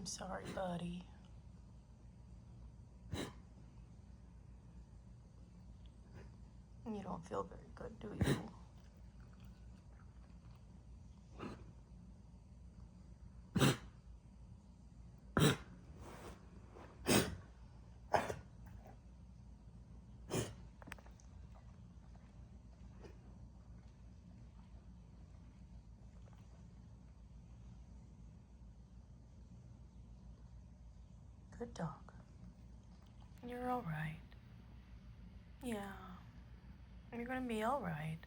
I'm sorry, buddy. You don't feel very good, do you? Good dog. You're all right. Yeah. You're gonna be all right.